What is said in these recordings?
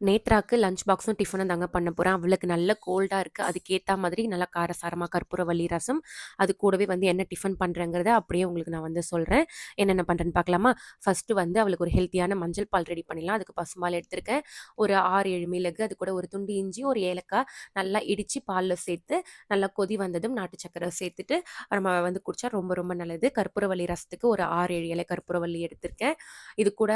நேத்ராக்கு lunch பாக்ஸும் டிஃபனும் தாங்க பண்ண போறேன். அவளுக்கு நல்ல கோல்டா இருக்கு. அதுக்கேத்தா மாதிரி நல்லா காரசாரமா கற்பூரவள்ளி ரசம். அது கூடவே வந்து என்ன டிஃபன் பண்றேங்கிறத அப்படியே உங்களுக்கு நான் வந்து சொல்றேன். என்னென்ன பண்றேன்னு பார்க்கலாமா? ஃபர்ஸ்ட்டு வந்து அவளுக்கு ஒரு ஹெல்த்தியான மஞ்சள் பால் ரெடி பண்ணிடலாம். அதுக்கு பசும்பால் எடுத்திருக்கேன். ஒரு 6, 7 மிளகு, அது கூட ஒரு துண்டு இஞ்சி, ஒரு ஏலக்காய் நல்லா இடிச்சு பால்ல சேர்த்து, நல்லா கொதி வந்ததும் நாட்டு சர்க்கரை சேர்த்துட்டு நம்ம வந்து குடிச்சா ரொம்ப ரொம்ப நல்லது. கற்பூரவள்ளி ரசத்துக்கு ஒரு 6, 7 இலை கற்பூரவள்ளி எடுத்திருக்கேன். இது கூட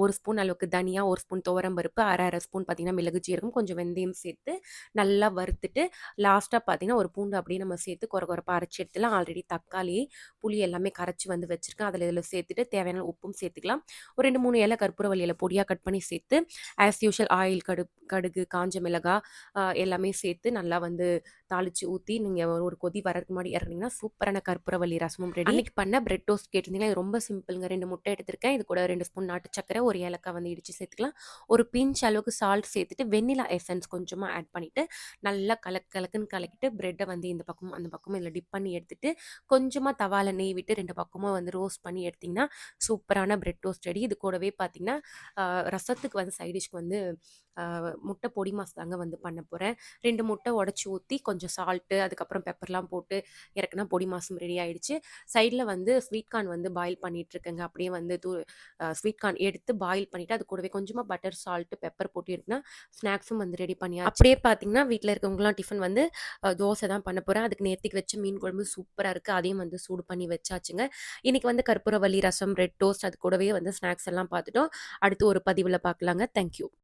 1 ஸ்பூன் அளவுக்கு தனியா, 1 ஸ்பூன் துவரம் பருப்பு, அரை ஸ்பூன் பார்த்தீங்கன்னா மிளகு ஜீரகம், கொஞ்சம் வெந்தயம் சேர்த்து நல்லா வறுத்துட்டு, லாஸ்ட்டா பார்த்தீங்கன்னா ஒரு பூண்டு அப்படியே நம்ம சேர்த்து கொரகொரப்பா அரைச்சு எடுத்துலாம். ஆல்ரெடி தக்காளி, புளி எல்லாமே கரைச்சு வந்து வச்சிருக்கேன். அதில இதில சேர்த்துட்டு தேவையான உப்பும் சேர்த்துக்கலாம். ஒரு 2, 3 இலை கற்பூரவள்ளி இலை பொடியா கட் பண்ணி சேர்த்து, ஆஸ் யூசுவல் ஆயில், கடுகு, காஞ்ச மிளகாய் எல்லாமே சேர்த்து நல்லா வந்து தாளிச்சு ஊத்தி, நீங்க ஒரு கொதி வரதுக்கு முன்னாடி இறக்குனீங்கன்னா, சூப்பரான கற்பூரவள்ளி ரசமும் ரெடி. அன்னைக்கு பண்ண பிரெட் டோஸ்ட் கேட்டிருந்தீங்க. இது ரொம்ப சிம்பிள்ங்க. 2 முட்டை எடுத்திருக்கேன். இது கூட 2 ஸ்பூன் நாட்டு சர்க்கரை, ஒரு ஏலக்காய் வந்து இடிச்சு சேர்த்துக்கலாம். ஒரு பிஞ்ச் அளவுக்கு சால்ட் சேர்த்துட்டு, வெண்ணிலா எசன்ஸ் கொஞ்சமா ஆட் பண்ணிட்டு, நல்லா கலக்குன்னு கலக்கிட்டு, பிரெட்ட வந்து இந்த பக்கமும், அந்த பக்கமும் இதில டிப் பண்ணி எடுத்துட்டு, கொஞ்சமா தவால நெய் விட்டு 2 பக்கமும் வந்து ரோஸ்ட் பண்ணி எடுத்தீங்கன்னா, சூப்பரான பிரெட் டோஸ்ட் ரெடி. இது கூடவே பார்த்தீங்கன்னா, ரசத்துக்கு வந்து சைட் டிஷ்க்கு வந்து முட்டை பொடி மாஸ் தாங்க வந்து பண்ண போறேன். 2 முட்டை உடைச்சு ஊத்தி, கொஞ்சம் சால்ட்டு, அதுக்கப்புறம் பெப்பர்லாம் போட்டு இறக்குனா பொடி மாஸும் ரெடி ஆயிடுச்சு. சைட்ல வந்து ஸ்வீட் கார்ன் வந்து பாயில் பண்ணிட்டுருக்கேங்க. அப்படியே வந்து ஸ்வீட் கார்ன் எடுத்து பாயில் பண்ணிட்டு, அது கூடவே கொஞ்சமா பட்டர், சால்ட்டு, பெப்பர் போட்டு இருக்குன்னா, ஸ்நாக்ஸும் வந்து ரெடி பண்ணியாச்சு. அப்படியே பார்த்தீங்கன்னா, வீட்ல இருக்கவங்கலாம் டிஃபன் வந்து தோசை தான் பண்ண போறேன். அதுக்கு நேத்திக்கு வச்ச மீன் குழம்பு சூப்பரா இருக்கு. அதையும் வந்து சூடு பண்ணி வச்சாச்சுங்க. இன்னைக்கு வந்து கற்பூரவள்ளி ரசம், பிரெட் டோஸ்ட், அது கூடவே வந்து ஸ்நாக்ஸ் எல்லாம் பார்த்துட்டோம். அடுத்து ஒரு பதிவுல பார்க்கலாங்க. Thank you.